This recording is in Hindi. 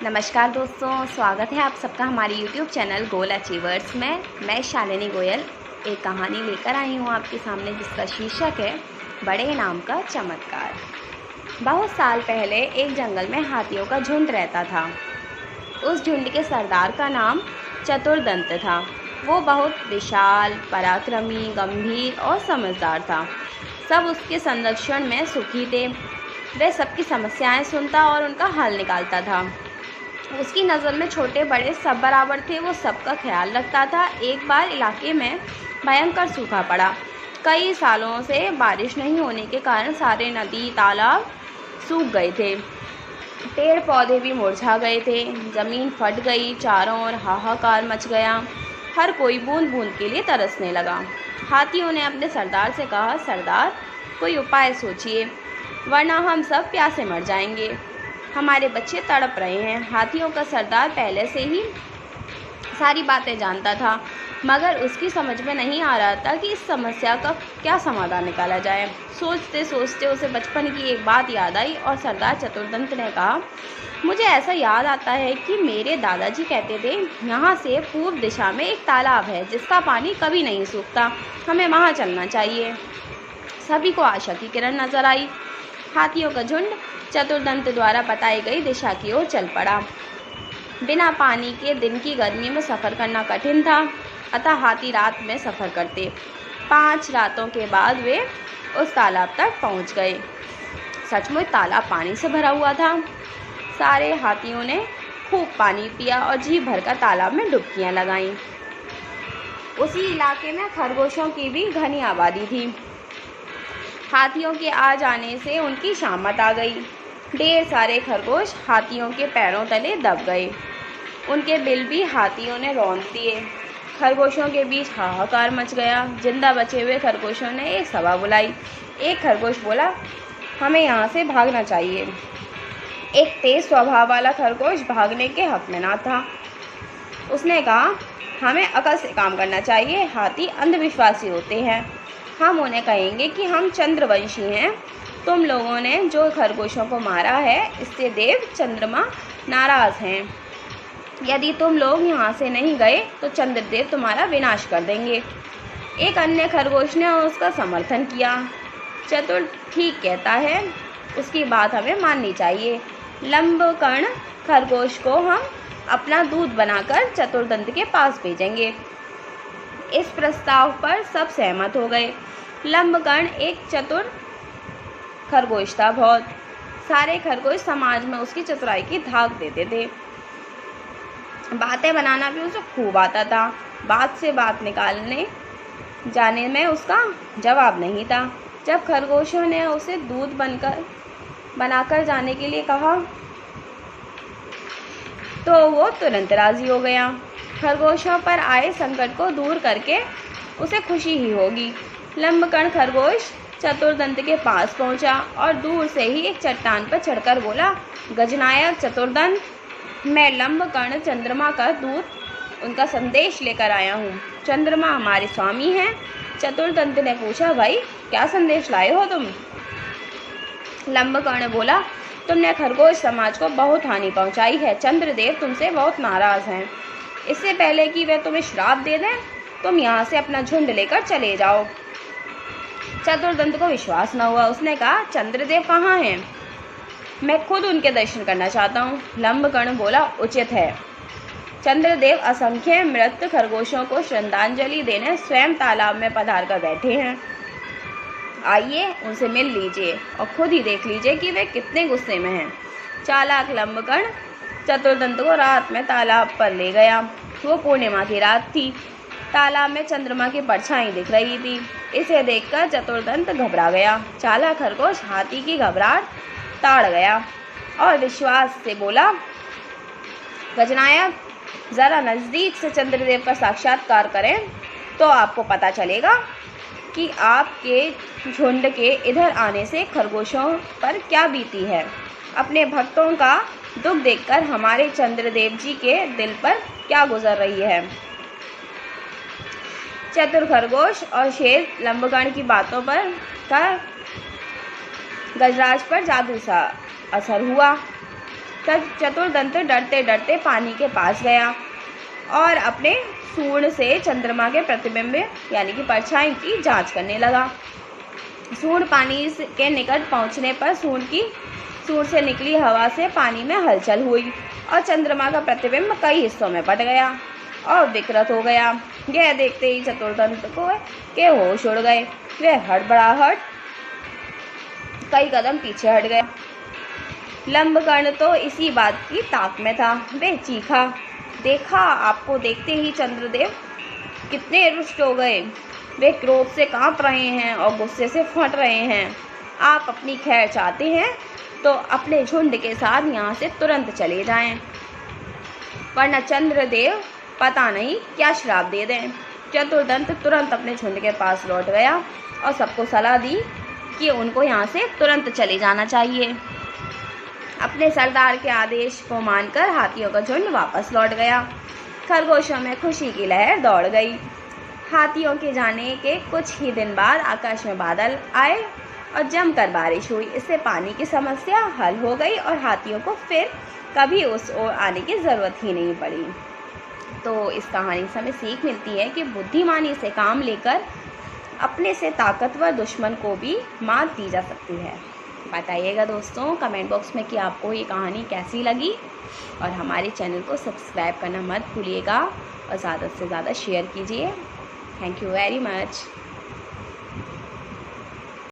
नमस्कार दोस्तों, स्वागत है आप सबका हमारे YouTube चैनल गोल अचीवर्स में। मैं शालिनी गोयल एक कहानी लेकर आई हूँ आपके सामने, जिसका शीर्षक है बड़े इनाम का चमत्कार। बहुत साल पहले एक जंगल में हाथियों का झुंड रहता था। उस झुंड के सरदार का नाम चतुर्दंत था। वो बहुत विशाल, पराक्रमी, गंभीर और समझदार था। सब उसके संरक्षण में सुखी थे। वह सबकी समस्याएं सुनता और उनका हल निकालता था। उसकी नज़र में छोटे बड़े सब बराबर थे। वो सबका ख्याल रखता था। एक बार इलाके में भयंकर सूखा पड़ा। कई सालों से बारिश नहीं होने के कारण सारे नदी तालाब सूख गए थे। पेड़ पौधे भी मुरझा गए थे। ज़मीन फट गई। चारों ओर हाहाकार मच गया। हर कोई बूंद बूंद के लिए तरसने लगा। हाथियों ने अपने सरदार से कहा, सरदार, कोई उपाय सोचिए, वरना हम सब प्यासे मर जाएंगे। हमारे बच्चे तड़प रहे हैं। हाथियों का सरदार पहले से ही सारी बातें जानता था, मगर उसकी समझ में नहीं आ रहा था कि इस समस्या का क्या समाधान निकाला जाए। सोचते सोचते उसे बचपन की एक बात याद आई और सरदार चतुर्दंत ने कहा, मुझे ऐसा याद आता है कि मेरे दादाजी कहते थे, यहाँ से पूर्व दिशा में एक तालाब है जिसका पानी कभी नहीं सूखता। हमें वहाँ चलना चाहिए। सभी को आशा की किरण नजर आई। हाथियों का झुंड चतुर्दंत द्वारा बताई गई दिशा की ओर चल पड़ा। बिना पानी के दिन की गर्मी में सफ़र करना कठिन था, अतः हाथी रात में सफ़र करते। 5 रातों के बाद वे उस तालाब तक पहुंच गए। सचमुच तालाब पानी से भरा हुआ था। सारे हाथियों ने खूब पानी पिया और जी भरकर तालाब में डुबकियां लगाईं। उसी इलाके में खरगोशों की भी घनी आबादी थी। हाथियों के आ जाने से उनकी शामत आ गई। ढेर सारे खरगोश हाथियों के पैरों तले दब गए। उनके बिल भी हाथियों ने रौंद दिए। खरगोशों के बीच हाहाकार मच गया। जिंदा बचे हुए खरगोशों ने एक सभा बुलाई। एक खरगोश बोला, हमें यहाँ से भागना चाहिए। एक तेज स्वभाव वाला खरगोश भागने के हक में ना था। उसने कहा, हमें अकल से काम करना चाहिए। हाथी अंधविश्वासी होते हैं। हम उन्हें कहेंगे कि हम चंद्रवंशी हैं। तुम लोगों ने जो खरगोशों को मारा है, इससे देव चंद्रमा नाराज हैं। यदि तुम लोग यहाँ से नहीं गए तो चंद्रदेव तुम्हारा विनाश कर देंगे। एक अन्य खरगोश ने उसका समर्थन किया। चतुर ठीक कहता है, उसकी बात हमें माननी चाहिए। लंबकर्ण खरगोश को हम अपना दूध बनाकर चतुर्दंत के पास भेजेंगे। इस प्रस्ताव पर सब सहमत हो गए। लंबकर्ण एक चतुर खरगोश था। बहुत सारे खरगोश समाज में उसकी चतुराई की धाक देते थे। बातें बनाना भी उसे खूब आता था। बात से बात निकालने जाने में उसका जवाब नहीं था। जब खरगोशों ने उसे दूध बनाकर जाने के लिए कहा तो वो तुरंत राजी हो गया। खरगोशों पर आए संकट को दूर करके उसे खुशी ही होगी। लंबकर्ण खरगोश चतुर्दंत के पास पहुंचा और दूर से ही एक चट्टान पर चढ़कर बोला, गजनायक चतुर्दंत, मैं लंबकर्ण चंद्रमा का दूत उनका संदेश लेकर आया हूँ। चंद्रमा हमारे स्वामी हैं। चतुर्दंत ने पूछा, भाई क्या संदेश लाए हो तुम? लंबकर्ण बोला, तुमने खरगोश समाज को बहुत हानि पहुंचाई है। चंद्रदेव तुमसे बहुत नाराज हैं। इससे पहले कि वे तुम्हें श्राप दे दें, तुम यहाँ से अपना झुंड लेकर चले जाओ। चतुर्दंत को विश्वास न हुआ। उसने कहा, चंद्रदेव कहाँ हैं? मैं खुद उनके दर्शन करना चाहता हूँ। लंबकर्ण बोला, उचित है। चंद्रदेव असंख्य मृत खरगोशों को श्रद्धांजलि देने स्वयं तालाब में पधार कर बैठे हैं। आइए उनसे मिल लीजिए और खुद ही देख लीजिए कि वे कितने गुस्से में हैं। चालाक लंबकर्ण चतुर्दंत को रात में तालाब पर ले गया। वो पूर्णिमा की रात थी। तालाब में चंद्रमा की परछाई दिख रही थी। इसे देखकर चतुर्दंत घबरा गया। चालाक खरगोश हाथी की घबराहट ताड़ गया और विश्वास से बोला, गजनायक, जरा नज़दीक से चंद्रदेव का साक्षात्कार करें तो आपको पता चलेगा कि आपके झुंड के इधर आने से खरगोशों पर क्या बीती है। अपने भक्तों का दुख देखकर हमारे चंद्रदेव जी के दिल पर क्या गुजर रही है। चतुर खरगोश और शेर लंबकर्ण की बातों पर का गजराज पर जादू सा असर हुआ। तब चतुर्दंत डरते डरते पानी के पास गया और अपने सूंड से चंद्रमा के प्रतिबिंब यानी कि परछाई की जांच करने लगा। सूंड पानी के निकट पहुंचने पर सूंड से निकली हवा से पानी में हलचल हुई और चंद्रमा का प्रतिबिंब कई हिस्सों में बट गया और विकृत हो गया। यह देखते ही चतुर्दंत को के होश उड़ गए। वह हड़बड़ाहट कई कदम पीछे हट गया। लंबकर्ण तो इसी बात की ताक में था। वे चीखा, देखा, आपको देखते ही चंद्रदेव कितने रुष्ट हो गए। वे क्रोध से कांप रहे हैं और गुस्से से फट रहे हैं। आप अपनी खैर चाहते हैं तो अपने झुंड के साथ यहाँ से तुरंत चले जाएं, वरना चंद्रदेव पता नहीं क्या श्राप दे दें। चतुर्दंत तुरंत अपने झुंड के पास लौट गया और सबको सलाह दी कि उनको यहाँ से तुरंत चले जाना चाहिए। अपने सरदार के आदेश को मानकर हाथियों का झुंड वापस लौट गया। खरगोशों में खुशी की लहर दौड़ गई। हाथियों के जाने के कुछ ही दिन बाद आकाश में बादल आए और जमकर बारिश हुई। इससे पानी की समस्या हल हो गई और हाथियों को फिर कभी उस ओर आने की ज़रूरत ही नहीं पड़ी। तो इस कहानी से हमें सीख मिलती है कि बुद्धिमानी से काम लेकर अपने से ताकतवर दुश्मन को भी मात दी जा सकती है। बताइएगा दोस्तों कमेंट बॉक्स में कि आपको ये कहानी कैसी लगी और हमारे चैनल को सब्सक्राइब करना मत भूलिएगा और ज़्यादा से ज़्यादा शेयर कीजिए। Thank you very much.